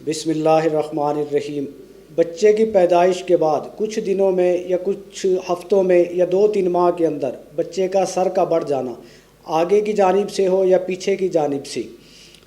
बिस्मिल्लाहिर्रहमानिर्रहीम। बच्चे की पैदाइश के बाद कुछ दिनों में या कुछ हफ्तों में या 2-3 माह के अंदर बच्चे का सर का बढ़ जाना, आगे की जानिब से हो या पीछे की जानिब से,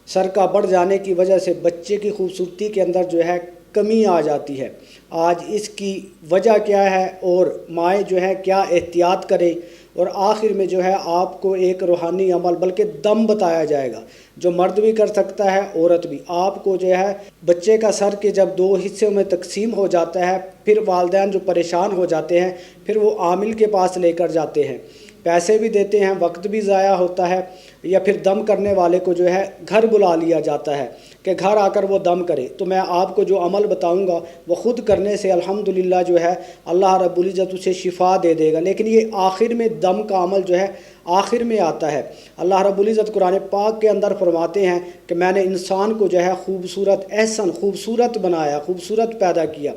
सर का बढ़ जाने की वजह से बच्चे की खूबसूरती के अंदर जो है कमी आ जाती है। आज इसकी वजह क्या है और माएँ जो है क्या एहतियात करें, और आखिर में जो है आपको एक रूहानी अमल बल्कि दम बताया जाएगा जो मर्द भी कर सकता है, औरत भी। आपको जो है बच्चे का सर के जब 2 हिस्सों में तकसीम हो जाता है, फिर वालिदैन जो परेशान हो जाते हैं, फिर वो आमिल के पास लेकर जाते हैं, पैसे भी देते हैं, वक्त भी ज़ाया होता है, या फिर दम करने वाले को जो है घर बुला लिया जाता है कि घर आकर वो दम करे। तो मैं आपको जो अमल बताऊंगा वो ख़ुद करने से अल्हम्दुलिल्लाह जो है अल्लाह रब्बुल इज़्ज़त उसे शिफा दे देगा। लेकिन ये आखिर में दम का अमल जो है आखिर में आता है। अल्लाह रब्बुल इज़्ज़त कुरान पाक के अंदर फरमाते हैं कि मैंने इंसान को जो है खूबसूरत बनाया, खूबसूरत पैदा किया,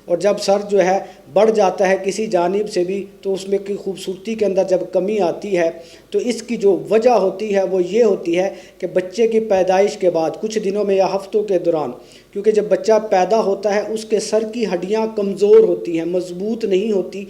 और जब सर जो है बढ़ जाता है किसी जानिब से भी तो उसमें की खूबसूरती के अंदर जब कमी आती है तो इसकी जो वजह होती है वो ये होती है कि बच्चे की पैदाइश के बाद कुछ दिनों में या हफ्तों के दौरान, क्योंकि जब बच्चा पैदा होता है उसके सर की हड्डियां कमज़ोर होती हैं, मज़बूत नहीं होती,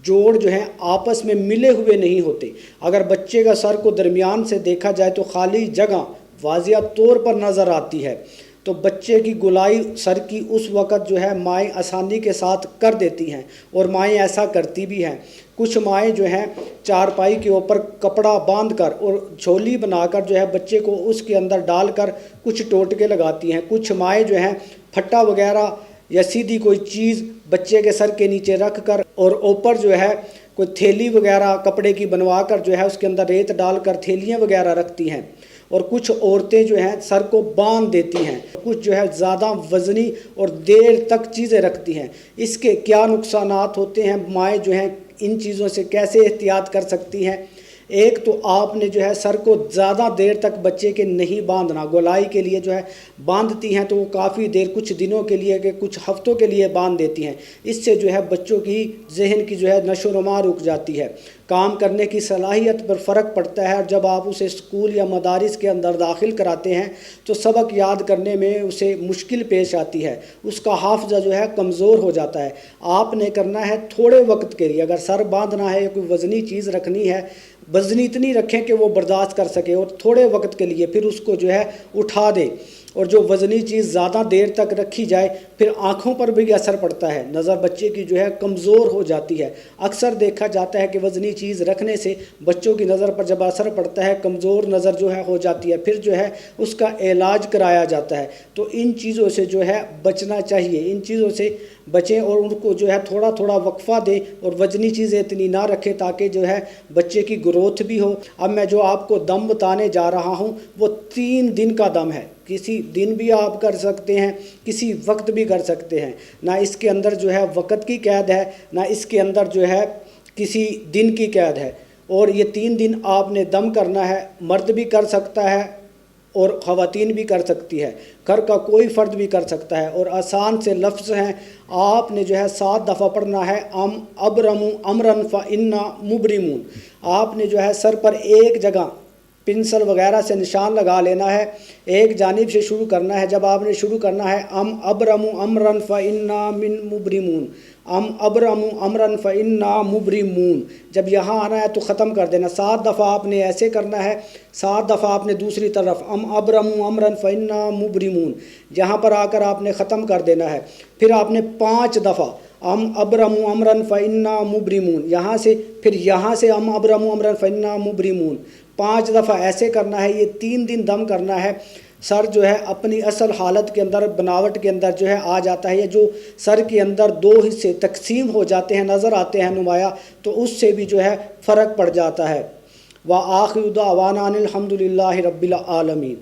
जोड़ जो हैं आपस में मिले हुए नहीं होते। अगर बच्चे का सर को दरमियान से देखा जाए तो खाली जगह वाज़िया तौर पर नज़र आती है। तो बच्चे की गुलाई सर की उस वक़्त जो है माएँ आसानी के साथ कर देती हैं, और माएँ ऐसा करती भी हैं। कुछ माएँ जो हैं चारपाई के ऊपर कपड़ा बांध कर और झोली बनाकर जो है बच्चे को उसके अंदर डालकर कुछ टोटके लगाती हैं। कुछ माएँ जो हैं फट्टा वगैरह या सीधी कोई चीज़ बच्चे के सर के नीचे रख कर और ऊपर जो है कोई थैली वगैरह कपड़े की बनवा कर जो है उसके अंदर रेत डालकर थैलियाँ वगैरह रखती हैं। और कुछ औरतें जो हैं सर को बांध देती हैं, कुछ जो है ज़्यादा वज़नी और देर तक चीज़ें रखती हैं। इसके क्या नुकसानात होते हैं, माएँ जो हैं इन चीज़ों से कैसे एहतियात कर सकती हैं? एक तो आपने जो है सर को ज़्यादा देर तक बच्चे के नहीं बांधना। गोलाई के लिए जो है बांधती हैं तो वो काफ़ी देर, कुछ दिनों के लिए कि कुछ हफ्तों के लिए बांध देती हैं। इससे जो है बच्चों की जहन की जो है नशोनुमा रुक जाती है, काम करने की सलाहियत पर फ़र्क पड़ता है। और जब आप उसे स्कूल या मदारिस के अंदर दाखिल कराते हैं तो सबक याद करने में उसे मुश्किल पेश आती है, उसका हाफ़ज़ा जो है कमज़ोर हो जाता है। आपने करना है थोड़े वक्त के लिए, अगर सर बांधना है या कोई वज़नी चीज़ रखनी है, वज़नी इतनी रखें कि वो बर्दाश्त कर सके, और थोड़े वक्त के लिए फिर उसको जो है उठा दें। और जो वज़नी चीज़ ज़्यादा देर तक रखी जाए फिर आँखों पर भी असर पड़ता है, नज़र बच्चे की जो है कमज़ोर हो जाती है। अक्सर देखा जाता है कि वज़नी चीज़ रखने से बच्चों की नज़र पर जब असर पड़ता है कमज़ोर नज़र जो है हो जाती है, फिर जो है उसका इलाज कराया जाता है। तो इन चीज़ों से जो है बचना चाहिए, इन चीज़ों से बचें और उनको जो है थोड़ा थोड़ा वक्फ़ा दें और वज़नी चीज़ें इतनी ना रखें ताकि जो है बच्चे की ग्रोथ भी हो। अब मैं जो आपको दम बताने जा रहा हूँ वो 3 दिन का दम है। किसी दिन भी आप कर सकते हैं, किसी वक्त भी कर सकते हैं। ना इसके अंदर जो है वक़्त की कैद है, ना इसके अंदर जो है किसी दिन की कैद है। और ये 3 दिन आपने दम करना है। मर्द भी कर सकता है और ख़वातीन भी कर सकती है, घर का कोई फ़र्द भी कर सकता है। और आसान से लफ्ज़ हैं, आपने जो है 7 दफ़ा पढ़ना है अबरमु अमरन फ़इन्ना मुबरिमून। आपने जो है सर पर एक जगह पेंसिल वगैरह से निशान लगा लेना है, एक जानिब से शुरू करना है। जब आपने शुरू करना है अबरमु अमरन फ़इन्ना मिन मुबरिमून, अबरमु अमरन फ़इन्ना मुबरिमून, जब यहाँ आना है तो ख़त्म कर देना। 7 दफ़ा आपने ऐसे करना है, 7 दफ़ा आपने दूसरी तरफ अबरमु अमरन फ़इन्ना मुबरिमून, यहाँ पर आकर आपने ख़त्म कर देना है। फिर आपने 5 दफ़ा अबरमु अमरन फ़इन्ना मुबरिमून, यहाँ से फिर यहाँ से अबरमु अमरन फ़इन्ना मुबरिमून, 5 दफ़ा ऐसे करना है। ये 3 दिन दम करना है। सर जो है अपनी असल हालत के अंदर, बनावट के अंदर जो है आ जाता है। ये जो सर के अंदर 2 हिस्से तकसीम हो जाते हैं, नज़र आते हैं नुमाया, तो उससे भी जो है फ़र्क पड़ जाता है। व आखिरु दावाना अनिल हम्दुलिल्लाहि रब्बिल आलमीन।